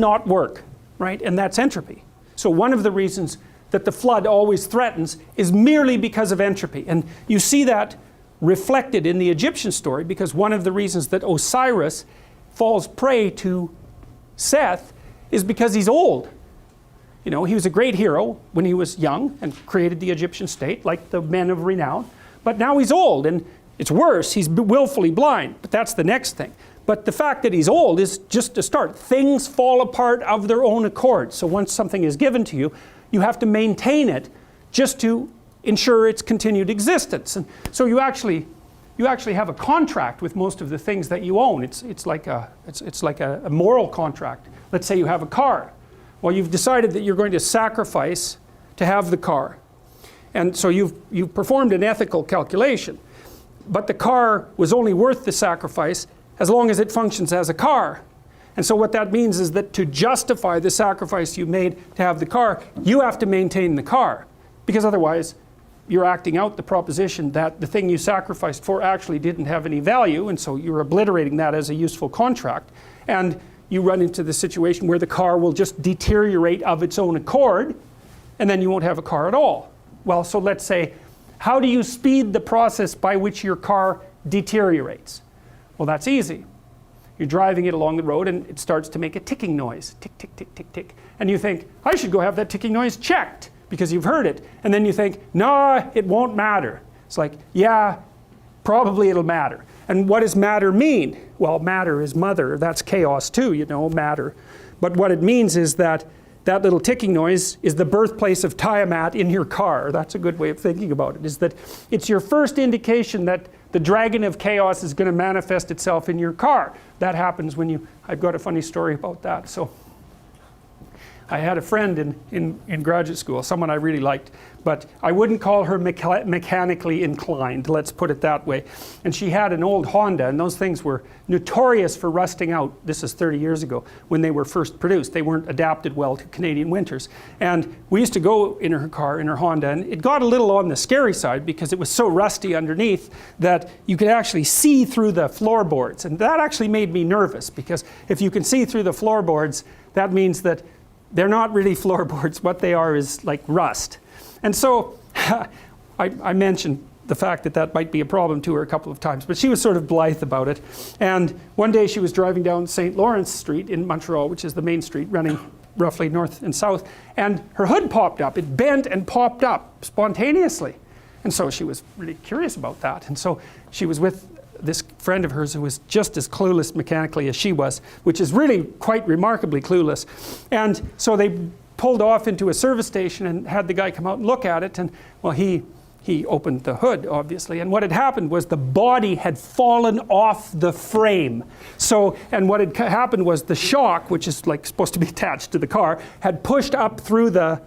not work, right? And that's entropy. So one of the reasons that the flood always threatens is merely because of entropy. And you see that reflected in the Egyptian story, because one of the reasons that Osiris falls prey to Seth is because he's old. You know, he was a great hero when he was young and created the Egyptian state, like the men of renown. But now he's old, and it's worse, he's willfully blind. But that's the next thing. But the fact that he's old is just a start. Things fall apart of their own accord. So once something is given to you, you have to maintain it just to ensure its continued existence. And so you actually have a contract with most of the things that you own. It's like a moral contract. Let's say you have a car. Well, you've decided that you're going to sacrifice to have the car. And so you've performed an ethical calculation. But the car was only worth the sacrifice as long as it functions as a car. And so what that means is that to justify the sacrifice you made to have the car, you have to maintain the car. Because otherwise, you're acting out the proposition that the thing you sacrificed for actually didn't have any value, and so you're obliterating that as a useful contract. And you run into the situation where the car will just deteriorate of its own accord, and then you won't have a car at all. Well, so let's say, how do you speed the process by which your car deteriorates? Well, that's easy. You're driving it along the road and it starts to make a ticking noise. Tick, tick, tick, tick, tick. And you think, I should go have that ticking noise checked because you've heard it. And then you think, no, it won't matter. It's like, yeah, probably it'll matter. And what does matter mean? Well, matter is mother. That's chaos too, you know, matter. But what it means is that that little ticking noise is the birthplace of Tiamat in your car. That's a good way of thinking about it, is that it's your first indication that the dragon of chaos is going to manifest itself in your car. That happens when you, I've got a funny story about that. So I had a friend in graduate school, someone I really liked, but I wouldn't call her mechanically inclined, let's put it that way. And she had an old Honda, and those things were notorious for rusting out. This is 30 years ago when they were first produced. They weren't adapted well to Canadian winters. And we used to go in her car, in her Honda, and it got a little on the scary side because it was so rusty underneath that you could actually see through the floorboards. And that actually made me nervous, because if you can see through the floorboards, that means that they're not really floorboards. What they are is like rust. And so I mentioned the fact that that might be a problem to her a couple of times, but she was sort of blithe about it. And one day she was driving down St. Lawrence Street in Montreal, which is the main street running roughly north and south, and her hood popped up. It bent and popped up spontaneously. And so she was really curious about that. And so she was with this friend of hers who was just as clueless mechanically as she was, which is really quite remarkably clueless. And so they pulled off into a service station and had the guy come out and look at it. And well, he opened the hood, obviously. And what had happened was the body had fallen off the frame. So, and what had happened was the shock, which is like supposed to be attached to the car, had pushed up through the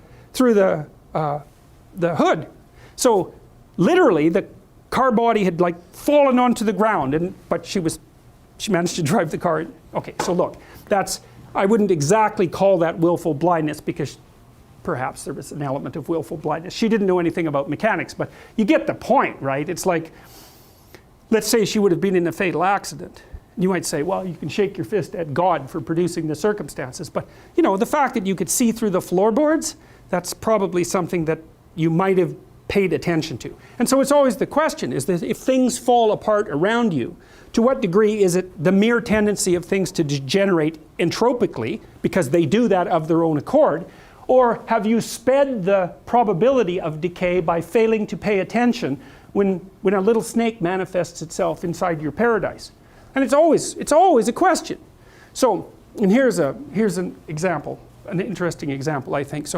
hood. So literally the car body had like fallen onto the ground, but she managed to drive the car. Okay, so look, I wouldn't exactly call that willful blindness, because perhaps there was an element of willful blindness. She didn't know anything about mechanics, but you get the point, right? It's like, let's say she would have been in a fatal accident. You might say, well, you can shake your fist at God for producing the circumstances, but you know, the fact that you could see through the floorboards, that's probably something that you might have paid attention to. And so it's always the question, is that if things fall apart around you, to what degree is it the mere tendency of things to degenerate entropically, because they do that of their own accord, or have you sped the probability of decay by failing to pay attention when a little snake manifests itself inside your paradise? And it's always a question. So, and here's an example, an interesting example, I think. So